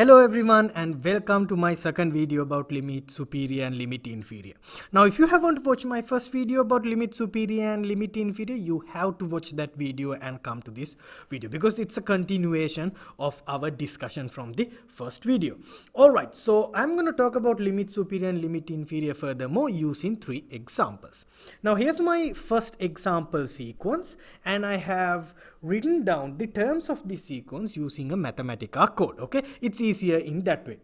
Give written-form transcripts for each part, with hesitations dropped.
Hello everyone and welcome to my second video about limit superior and limit inferior. Now if you haven't watched my first video about limit superior and limit inferior, you have to watch that video and come to this video because it's a continuation of our discussion from the first video. Alright, so I'm going to talk about limit superior and limit inferior furthermore using three examples. Now here's my first example sequence and I have written down the terms of this sequence using a Mathematica code. Okay, it's easier in that way.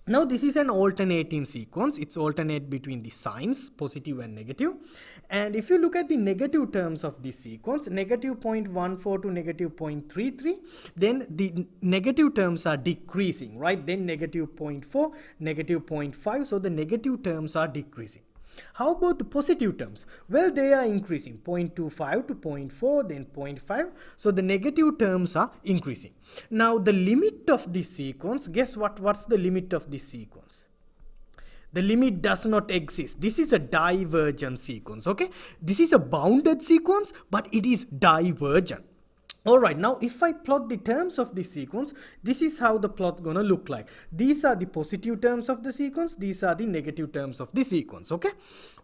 Now this is an alternating sequence. It's alternate between the signs, positive and negative. And if you look at the negative terms of this sequence, negative 0.14 to negative 0.33, then the negative terms are decreasing, right? Then negative 0.4, negative 0.5. So the negative terms are decreasing. How about the positive terms? Well, they are increasing 0.25 to 0.4, then 0.5. So the negative terms are increasing. Now the limit of this sequence, guess what? What's the limit of this sequence? The limit does not exist. This is a divergent sequence, okay? This is a bounded sequence, but it is divergent. Alright, now if I plot the terms of this sequence, this is how the plot gonna look like. These are the positive terms of the sequence, these are the negative terms of the sequence, okay?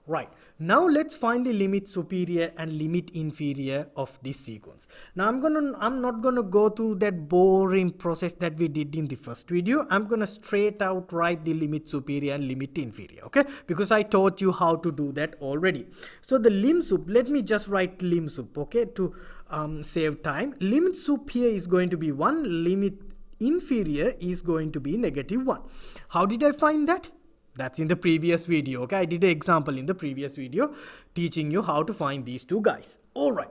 Right, now let's find the limit superior and limit inferior of this sequence. Now I'm not gonna go through that boring process that we did in the first video. I'm gonna straight out write the limit superior and limit inferior, okay? Because I taught you how to do that already. So the lim sup, let me just write lim sup, okay, to save time. Limit sup here is going to be 1, limit inferior is going to be negative 1. How did I find that? That's in the previous video, okay? I did an example in the previous video teaching you how to find these two guys. Alright,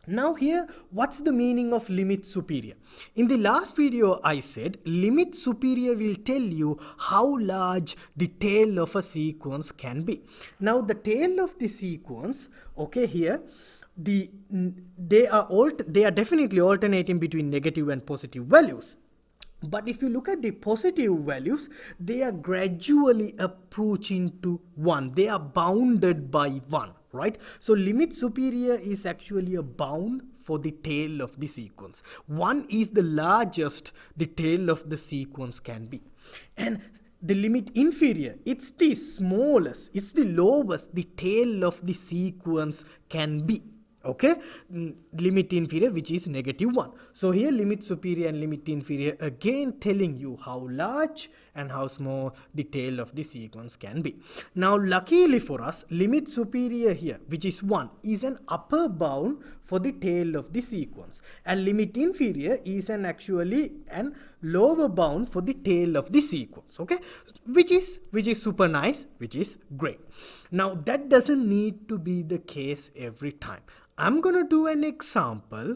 now here, what's the meaning of limit superior? In the last video, I said limit superior will tell you how large the tail of a sequence can be. Now the tail of the sequence, okay, here, they are definitely alternating between negative and positive values. But if you look at the positive values, they are gradually approaching to 1. They are bounded by 1, right? So limit superior is actually a bound for the tail of the sequence. 1 is the largest the tail of the sequence can be. And the limit inferior, it's the smallest, it's the lowest the tail of the sequence can be. Okay, limit inferior, which is negative 1. So here limit superior and limit inferior again telling you how large and how small the tail of the sequence can be. Now luckily for us, limit superior here, which is 1, is an upper bound for the tail of the sequence, and limit inferior is actually an lower bound for the tail of the sequence, okay, which is super nice, which is great. Now that doesn't need to be the case every time. I'm gonna do an example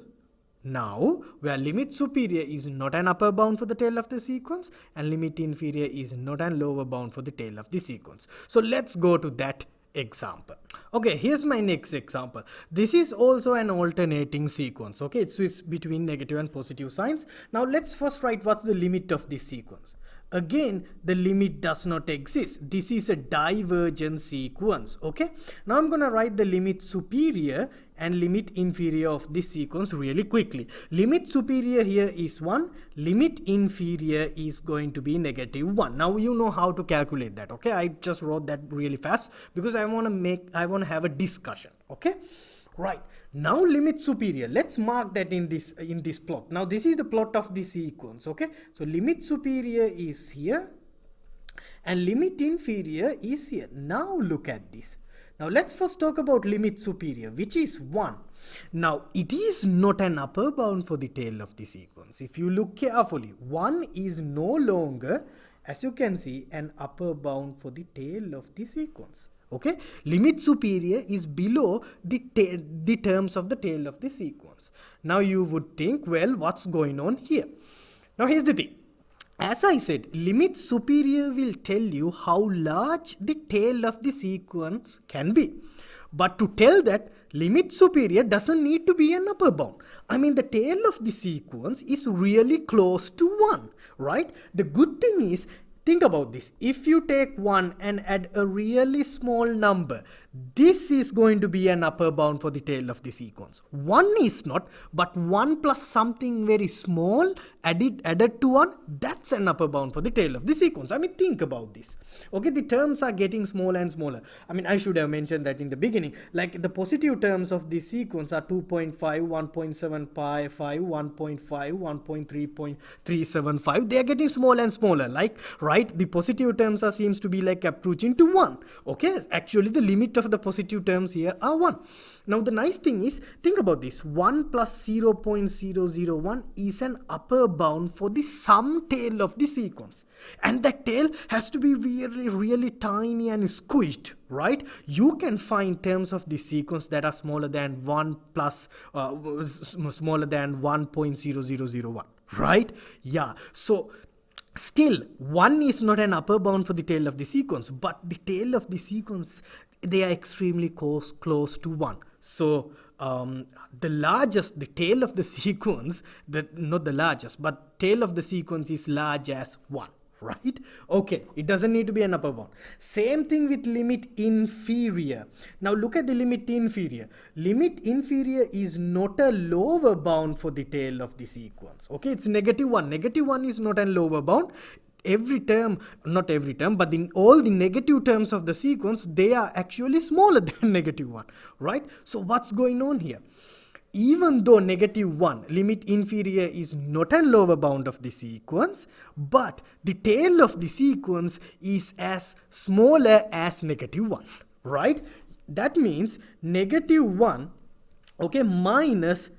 now where limit superior is not an upper bound for the tail of the sequence and limit inferior is not an lower bound for the tail of the sequence. So let's go to that example. Okay, here's my next example. This is also an alternating sequence, okay? It's between negative and positive signs. Now let's first write what's the limit of this sequence. Again, the limit does not exist. This is a divergent sequence, okay? Now I'm gonna write the limit superior and limit inferior of this sequence really quickly. Limit superior here is 1, limit inferior is going to be negative 1. Now you know how to calculate that, okay? I just wrote that really fast because I want to have a discussion, okay? Right, now limit superior, let's mark that in this plot. Now this is the plot of the sequence, okay? So limit superior is here and limit inferior is here. Now look at this. Now let's first talk about limit superior, which is 1. Now it is not an upper bound for the tail of the sequence. If you look carefully, 1 is no longer, as you can see, an upper bound for the tail of the sequence. Okay, limit superior is below the terms of the tail of the sequence. Now you would think, well, what's going on here? Now here's the thing. As I said, limit superior will tell you how large the tail of the sequence can be. But to tell that, limit superior doesn't need to be an upper bound. I mean, the tail of the sequence is really close to 1, right? The good thing is, think about this. If you take 1 and add a really small number, this is going to be an upper bound for the tail of the sequence. 1 is not, but 1 plus something very small added to 1, that's an upper bound for the tail of the sequence. I mean, think about this. Okay, the terms are getting smaller and smaller. I mean, I should have mentioned that in the beginning. Like the positive terms of this sequence are 2.5, 1.75, 1.5, 1.3.375. They are getting smaller and smaller. Like, right, the positive terms seems to be like approaching to 1. Okay, actually the limit of the positive terms here are 1. Now the nice thing is, think about this. 1 plus 0.001 is an upper bound for the sum tail of the sequence. And that tail has to be really tiny and squished, right? You can find terms of the sequence that are smaller than 1 plus, smaller than 1.0001, right? Yeah, so still 1 is not an upper bound for the tail of the sequence, but the tail of the sequence, they are extremely close to 1. So the tail of the sequence, not the largest, but tail of the sequence is large as 1. Right? Okay, it doesn't need to be an upper bound. Same thing with limit inferior. Now look at the limit inferior. Limit inferior is not a lower bound for the tail of the sequence. Okay, it's -1. -1 is not a lower bound. Every term, not every term, but in all the negative terms of the sequence, they are actually smaller than -1, right? So what's going on here? Even though -1, limit inferior, is not a lower bound of the sequence, but the tail of the sequence is as smaller as -1, right? That means -1, okay, minus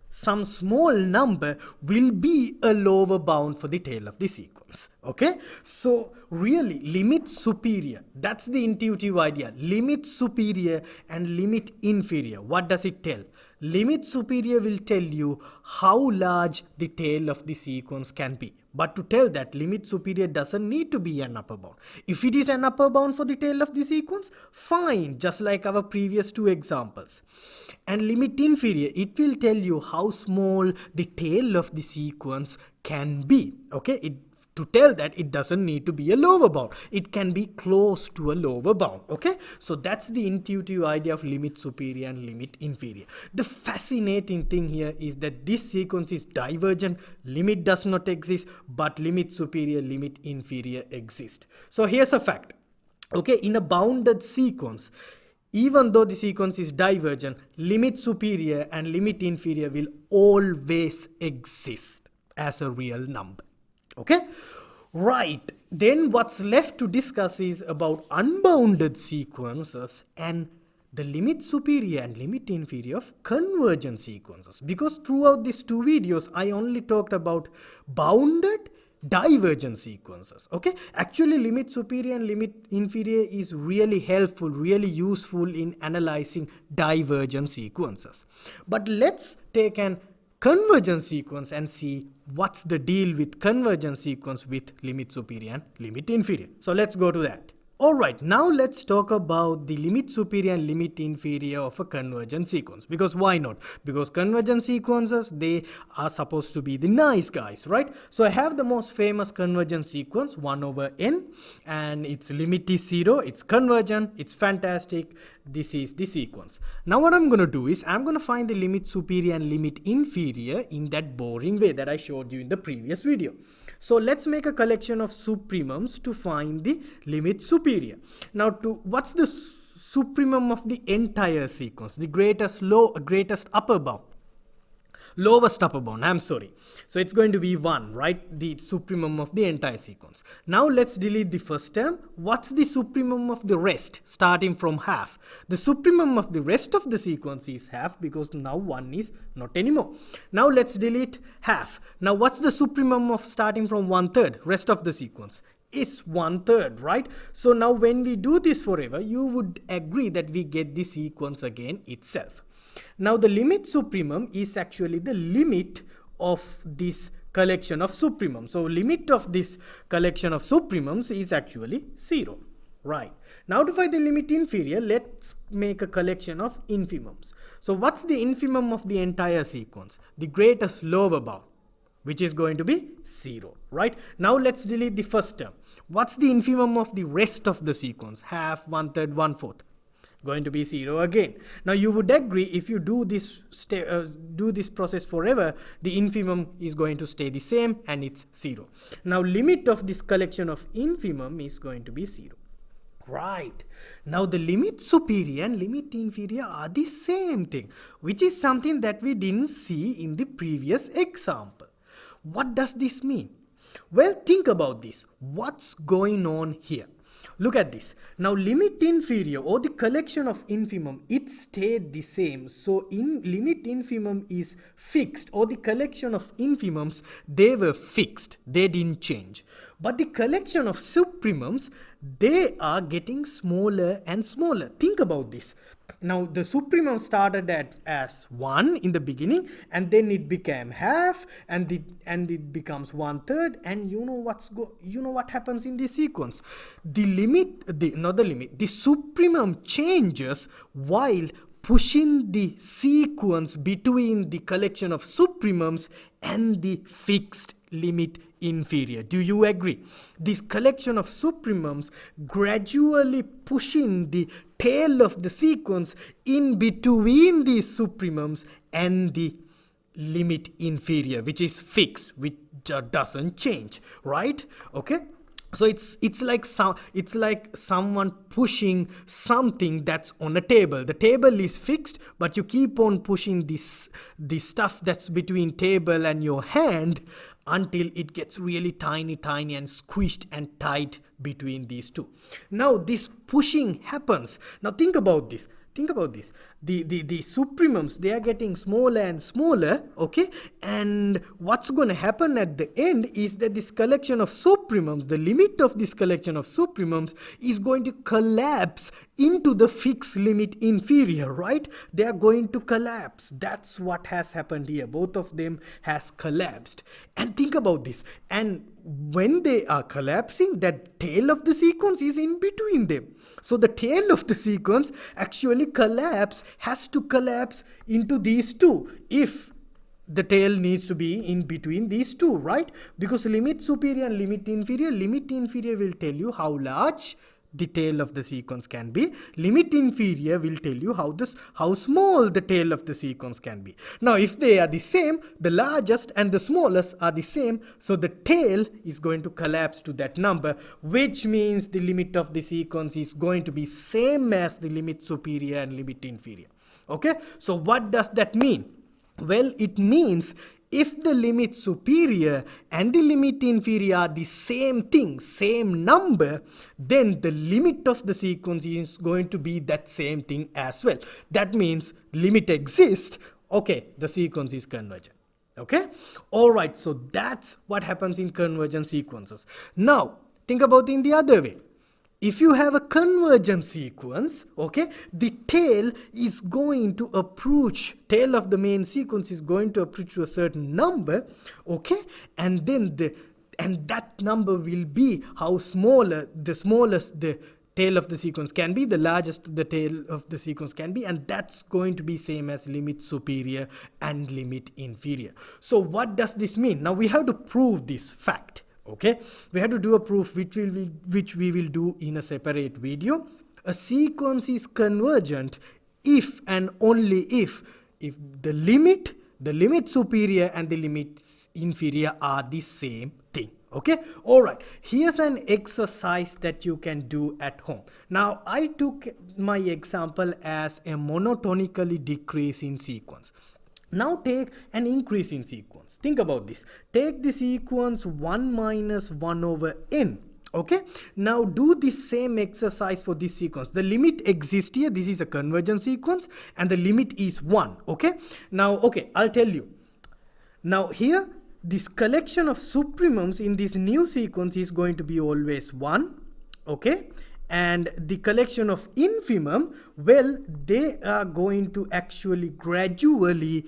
some small number will be a lower bound for the tail of the sequence. Okay, so really limit superior, that's the intuitive idea. Limit superior and limit inferior, what does it tell? Limit superior will tell you how large the tail of the sequence can be. But to tell that, limit superior doesn't need to be an upper bound. If it is an upper bound for the tail of the sequence, fine, just like our previous two examples. And limit inferior, it will tell you how small the tail of the sequence can be. Okay, to tell that, it doesn't need to be a lower bound. It can be close to a lower bound. Okay, so that's the intuitive idea of limit superior and limit inferior. The fascinating thing here is that this sequence is divergent. Limit does not exist, but limit superior, limit inferior exist. So here's a fact. Okay, in a bounded sequence, even though the sequence is divergent, limit superior and limit inferior will always exist as a real number. Okay, right, then what's left to discuss is about unbounded sequences and the limit superior and limit inferior of convergent sequences. Because throughout these two videos, I only talked about bounded divergent sequences. Okay, actually limit superior and limit inferior is really helpful, really useful in analyzing divergent sequences. But let's take an convergent sequence and see what's the deal with convergent sequence with limit superior and limit inferior. So let's go to that. Alright, now let's talk about the limit superior and limit inferior of a convergent sequence. Because why not? Because convergent sequences, they are supposed to be the nice guys, right? So I have the most famous convergent sequence, 1 over n, and its limit is 0, it's convergent, it's fantastic, this is the sequence. Now what I'm going to do is, I'm going to find the limit superior and limit inferior in that boring way that I showed you in the previous video. So let's make a collection of supremums to find the limit superior. Now what's the supremum of the entire sequence? The greatest upper bound. Lowest upper bound, I'm sorry. So it's going to be 1, right? The supremum of the entire sequence. Now let's delete the first term. What's the supremum of the rest, starting from half? The supremum of the rest of the sequence is half, because now 1 is not anymore. Now let's delete half. Now what's the supremum of starting from 1/3, rest of the sequence? Is 1/3, right? So now when we do this forever, you would agree that we get the sequence again itself. Now the limit supremum is actually the limit of this collection of supremums. So limit of this collection of supremums is actually 0. Right. Now to find the limit inferior, let's make a collection of infimums. So what's the infimum of the entire sequence? The greatest lower bound. which is going to be 0, right? Now let's delete the first term. What's the infimum of the rest of the sequence? Half, 1/3, 1/4. Going to be 0 again. Now you would agree, if you do this process forever, the infimum is going to stay the same and it's 0. Now limit of this collection of infimum is going to be 0. Right. Now the limit superior and limit inferior are the same thing, which is something that we didn't see in the previous example. What does this mean? Well, think about this. What's going on here? Look at this. Now limit inferior, or the collection of infimum, it stayed the same. So in limit infimum is fixed, or the collection of infimums, they were fixed. They didn't change. But the collection of supremums, they are getting smaller and smaller. Think about this. Now the supremum started as 1 in the beginning, and then it became half, and it becomes 1/3, and you know what happens in this sequence. The supremum changes while pushing the sequence between the collection of supremums and the fixed limit inferior. Do you agree? This collection of supremums gradually pushing the tail of the sequence in between these supremums and the limit inferior, which is fixed, which doesn't change, right? Okay. So it's like someone pushing something that's on a table. The table is fixed, but you keep on pushing this stuff that's between table and your hand until it gets really tiny and squished and tight between these two. Now this pushing happens. Now think about this. The supremums, they are getting smaller and smaller, okay? And what's going to happen at the end is that this collection of supremums, the limit of this collection of supremums is going to collapse into the fixed limit inferior, right? They are going to collapse. That's what has happened here. Both of them has collapsed. And think about this. And when they are collapsing, that tail of the sequence is in between them. So the tail of the sequence actually has to collapse into these two if the tail needs to be in between these two, right? Because limit superior and limit inferior will tell you how large the tail of the sequence can be. Limit inferior will tell you how small the tail of the sequence can be. Now if they are the same, the largest and the smallest are the same, so the tail is going to collapse to that number, which means the limit of the sequence is going to be same as the limit superior and limit inferior. Okay, so what does that mean? Well, it means if the limit superior and the limit inferior are the same thing, same number, then the limit of the sequence is going to be that same thing as well. That means limit exists, okay, the sequence is convergent. Okay, alright, so that's what happens in convergent sequences. Now, think about it in the other way. If you have a convergent sequence, okay, the tail is going to approach, tail of the main sequence is going to approach to a certain number, okay, and then that number will be how the smallest the tail of the sequence can be, the largest the tail of the sequence can be, and that's going to be same as limit superior and limit inferior. So what does this mean? Now we have to prove this fact. Okay, we have to do a proof which we will do in a separate video. A sequence is convergent if and only if the limit superior and the limit inferior are the same thing. Okay, all right, here's an exercise that you can do at home. Now I took my example as a monotonically decreasing sequence. Now take an increasing sequence. Think about this. Take the sequence 1 minus 1 over n. Okay. Now do the same exercise for this sequence. The limit exists here. This is a convergent sequence and the limit is 1. Okay. Now, okay, I'll tell you. Now here, this collection of supremums in this new sequence is going to be always 1. Okay. And the collection of infimum, well, they are going to actually gradually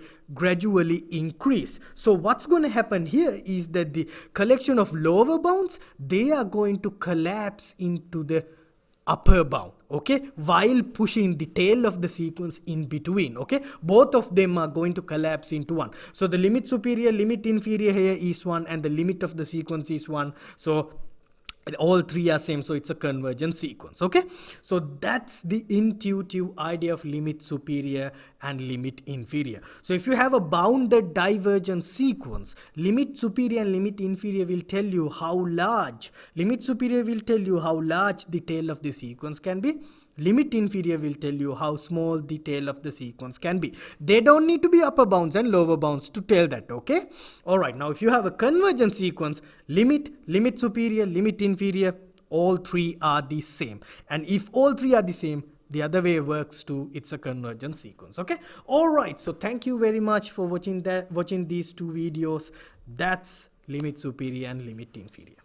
increase. So what's going to happen here is that the collection of lower bounds, they are going to collapse into the upper bound, okay, while pushing the tail of the sequence in between, okay, both of them are going to collapse into one. So the limit superior, limit inferior here is 1, and the limit of the sequence is 1. So all three are same, so it's a convergent sequence. Okay, so that's the intuitive idea of limit superior and limit inferior. So if you have a bounded divergent sequence, limit superior and limit inferior will tell you how large, limit superior will tell you how large the tail of the sequence can be, limit inferior will tell you how small the tail of the sequence can be. They don't need to be upper bounds and lower bounds to tell that, okay? Alright, now if you have a convergent sequence, limit, limit superior, limit inferior, all three are the same. And if all three are the same, the other way works too, it's a convergent sequence, okay? Alright, so thank you very much for watching these two videos. That's limit superior and limit inferior.